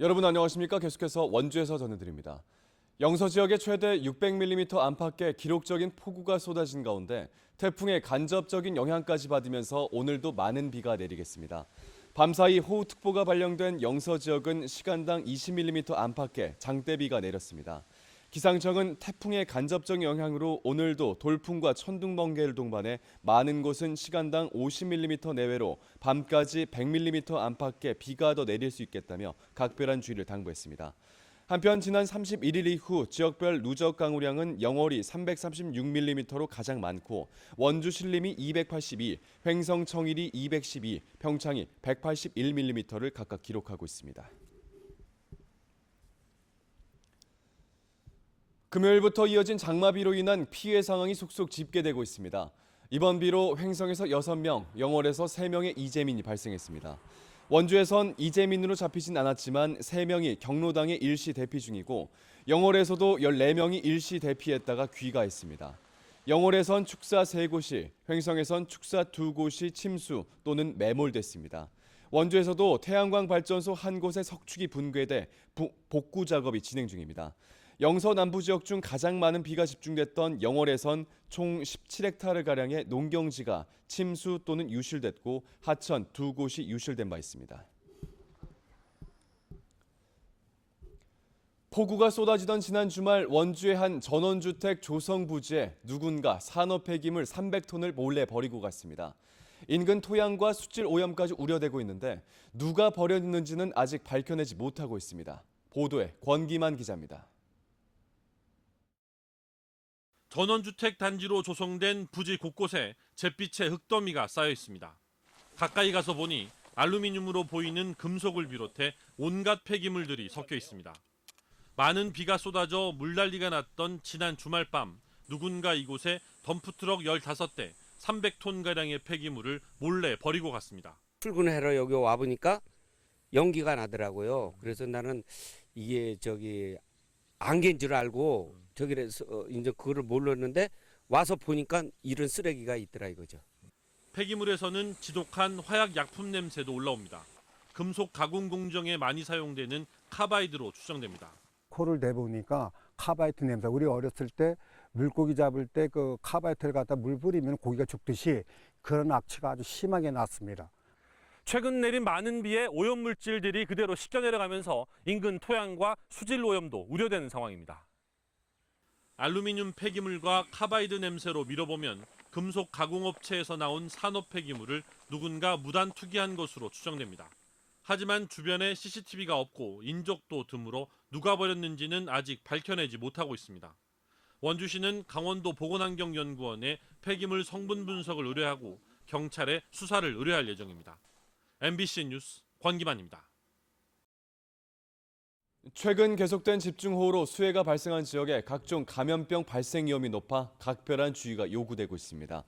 여러분 안녕하십니까? 계속해서 원주에서 전해드립니다. 영서 지역에 최대 600mm 안팎의 기록적인 폭우가 쏟아진 가운데 태풍의 간접적인 영향까지 받으면서 오늘도 많은 비가 내리겠습니다. 밤사이 호우특보가 발령된 영서 지역은 시간당 20mm 안팎의 장대비가 내렸습니다. 기상청은 태풍의 간접적 영향으로 오늘도 돌풍과 천둥 번개를 동반해 많은 곳은 시간당 50mm 내외로 밤까지 100mm 안팎의 비가 더 내릴 수 있겠다며 각별한 주의를 당부했습니다. 한편 지난 31일 이후 지역별 누적 강우량은 영월이 336mm로 가장 많고 원주 신림이 282, 횡성 청일이 212, 평창이 181mm를 각각 기록하고 있습니다. 금요일부터 이어진 장마비로 인한 피해 상황이 속속 집계되고 있습니다. 이번 비로 횡성에서 6명, 영월에서 3명의 이재민이 발생했습니다. 원주에선 이재민으로 잡히진 않았지만 3명이 경로당에 일시 대피 중이고 영월에서도 14명이 일시 대피했다가 귀가했습니다. 영월에선 축사 3곳이, 횡성에선 축사 2곳이 침수 또는 매몰됐습니다. 원주에서도 태양광 발전소 한 곳에 석축이 붕괴돼 복구 작업이 진행 중입니다. 영서 남부 지역 중 가장 많은 비가 집중됐던 영월에선 총 17헥타르가량의 농경지가 침수 또는 유실됐고 하천 2곳이 유실된 바 있습니다. 폭우가 쏟아지던 지난 주말 원주의 한 전원주택 조성 부지에 누군가 산업 폐기물 300톤을 몰래 버리고 갔습니다. 인근 토양과 수질 오염까지 우려되고 있는데 누가 버렸는지는 아직 밝혀내지 못하고 있습니다. 보도에 권기만 기자입니다. 전원주택 단지로 조성된 부지 곳곳에 잿빛의 흙더미가 쌓여 있습니다. 가까이 가서 보니 알루미늄으로 보이는 금속을 비롯해 온갖 폐기물들이 섞여 있습니다. 많은 비가 쏟아져 물난리가 났던 지난 주말 밤 누군가 이곳에 덤프트럭 15대 300톤가량의 폐기물을 몰래 버리고 갔습니다. 출근하러 여기 와보니까 연기가 나더라고요. 그래서 나는 이게 안개인 줄 알고 저기서 이제 그거를 몰랐는데 와서 보니까 이런 쓰레기가 있더라 이거죠. 폐기물에서는 지독한 화약 약품 냄새도 올라옵니다. 금속 가공 공정에 많이 사용되는 카바이드로 추정됩니다. 코를 대보니까 카바이트 냄새. 우리 어렸을 때 물고기 잡을 때 그 카바이트를 갖다 물 뿌리면 고기가 죽듯이 그런 악취가 아주 심하게 났습니다. 최근 내린 많은 비에 오염물질들이 그대로 씻겨 내려가면서 인근 토양과 수질 오염도 우려되는 상황입니다. 알루미늄 폐기물과 카바이드 냄새로 미뤄보면 금속 가공업체에서 나온 산업 폐기물을 누군가 무단 투기한 것으로 추정됩니다. 하지만 주변에 CCTV가 없고 인적도 드물어 누가 버렸는지는 아직 밝혀내지 못하고 있습니다. 원주시는 강원도 보건환경연구원에 폐기물 성분 분석을 의뢰하고 경찰에 수사를 의뢰할 예정입니다. MBC 뉴스 권기만입니다. 최근 계속된 집중호우로 수해가 발생한 지역에 각종 감염병 발생 위험이 높아 각별한 주의가 요구되고 있습니다.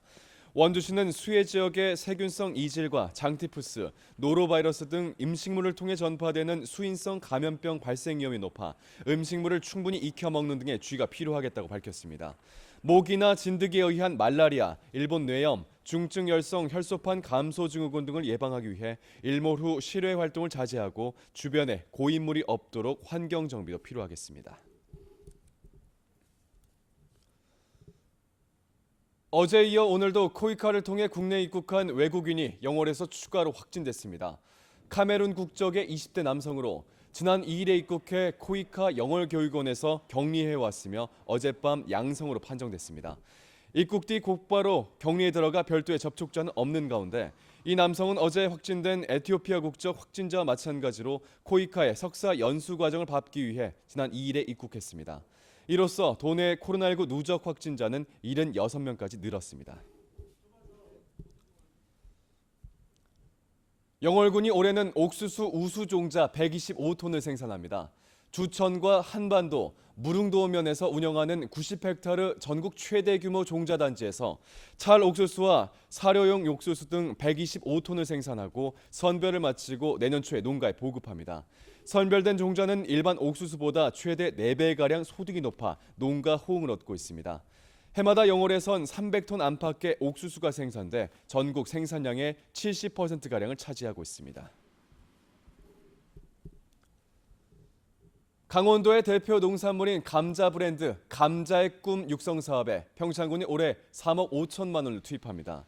원주시는 수해 지역의 세균성 이질과 장티푸스, 노로바이러스 등 음식물을 통해 전파되는 수인성 감염병 발생 위험이 높아 음식물을 충분히 익혀 먹는 등의 주의가 필요하겠다고 밝혔습니다. 모기나 진드기에 의한 말라리아, 일본 뇌염, 중증 열성 혈소판 감소 증후군 등을 예방하기 위해 일몰 후 실외 활동을 자제하고 주변에 고인물이 없도록 환경 정비도 필요하겠습니다. 어제에 이어 오늘도 코이카를 통해 국내에 입국한 외국인이 영월에서 추가로 확진됐습니다. 카메룬 국적의 20대 남성으로 지난 2일에 입국해 코이카 영월교육원에서 격리해왔으며 어젯밤 양성으로 판정됐습니다. 입국 뒤 곧바로 격리에 들어가 별도의 접촉자는 없는 가운데 이 남성은 어제 확진된 에티오피아 국적 확진자와 마찬가지로 코이카의 석사 연수 과정을 밟기 위해 지난 2일에 입국했습니다. 이로써 도내 코로나19 누적 확진자는 76명까지 늘었습니다. 영월군이 올해는 옥수수 우수종자 125톤을 생산합니다. 주천과 한반도, 무릉도면에서 운영하는 90헥타르 전국 최대 규모 종자단지에서 찰 옥수수와 사료용 옥수수 등 125톤을 생산하고 선별을 마치고 내년 초에 농가에 보급합니다. 선별된 종자는 일반 옥수수보다 최대 4배가량 소득이 높아 농가 호응을 얻고 있습니다. 해마다 영월에선 300톤 안팎의 옥수수가 생산돼 전국 생산량의 70%가량을 차지하고 있습니다. 강원도의 대표 농산물인 감자 브랜드 감자의 꿈 육성 사업에 평창군이 올해 3억 5천만 원을 투입합니다.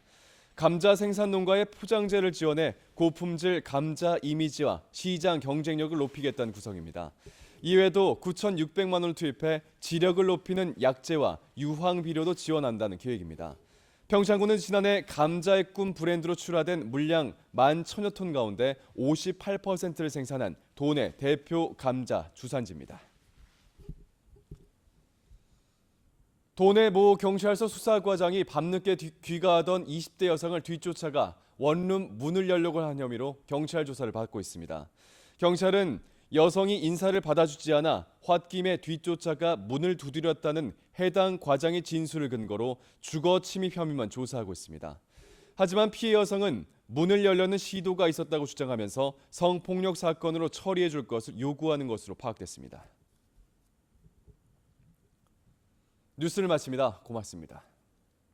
감자 생산 농가의 포장재를 지원해 고품질 감자 이미지와 시장 경쟁력을 높이겠다는 구성입니다. 이외에도 9,600만 원을 투입해 지력을 높이는 약재와 유황 비료도 지원한다는 계획입니다. 평창군은 지난해 감자의 꿈 브랜드로 출하된 물량 11,000여 톤 가운데 58%를 생산한 도내 대표 감자 주산지입니다. 도내 모 경찰서 수사과장이 밤늦게 귀가하던 20대 여성을 뒤쫓아가 원룸 문을 열려고 한 혐의로 경찰 조사를 받고 있습니다. 경찰은 여성이 인사를 받아주지 않아 홧김에 뒤쫓아가 문을 두드렸다는 해당 과장의 진술을 근거로 주거 침입 혐의만 조사하고 있습니다. 하지만 피해 여성은 문을 열려는 시도가 있었다고 주장하면서 성폭력 사건으로 처리해 줄 것을 요구하는 것으로 파악됐습니다. 뉴스를 마칩니다. 고맙습니다.